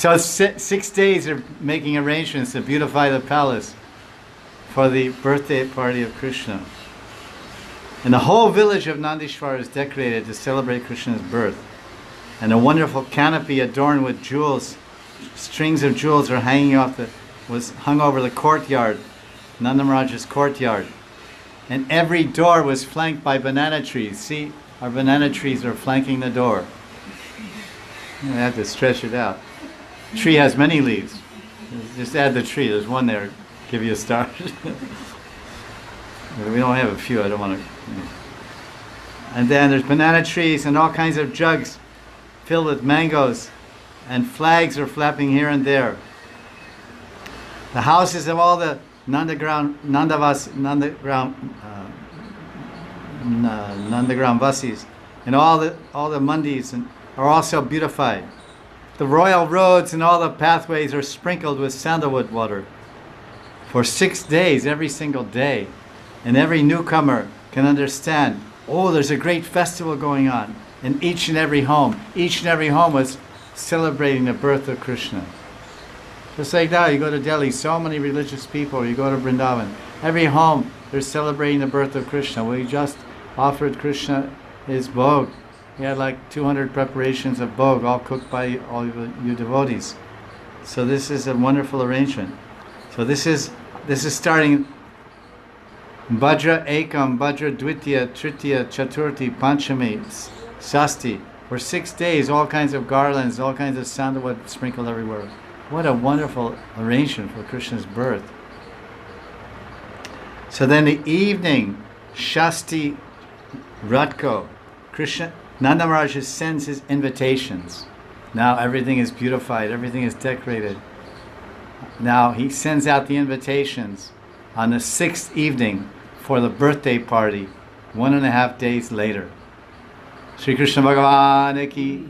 So 6 days they're making arrangements to beautify the palace for the birthday party of Krishna. And the whole village of Nandishwar is decorated to celebrate Krishna's birth. And a wonderful canopy adorned with jewels, strings of jewels are was hung over the courtyard, Nanda Maharaj's courtyard. And every door was flanked by banana trees. See, our banana trees are flanking the door. I have to stretch it out. Tree has many leaves. Just add the tree. There's one there. Give you a start. We don't have a few. I don't want to. And then there's banana trees and all kinds of jugs filled with mangoes, and flags are flapping here and there. The houses of all the Nandagram Vasis and all the mandis are also beautified. The royal roads and all the pathways are sprinkled with sandalwood water for 6 days, every single day. And every newcomer can understand, oh, there's a great festival going on in each and every home. Each and every home was celebrating the birth of Krishna. Just like now, you go to Delhi, so many religious people, you go to Vrindavan. Every home, they're celebrating the birth of Krishna. We just offered Krishna his bhog. We had like 200 preparations of bhog, all cooked by all you devotees. So this is a wonderful arrangement. So this is starting Bhadra Ekam, Bhadra Dvitiya, Tritiya, Chaturthi, Panchami, Shasti. For 6 days, all kinds of garlands, all kinds of sandalwood sprinkled everywhere. What a wonderful arrangement for Krishna's birth. So then the evening, Shasti Ratko, Nanda Maharaj sends his invitations. Now everything is beautified, everything is decorated. Now he sends out the invitations on the 6th evening for the birthday party, 1.5 days later. Sri Krishna Bhagavan ki.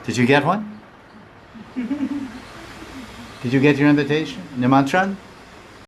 Did you get one? Did you get your invitation? Nimantran?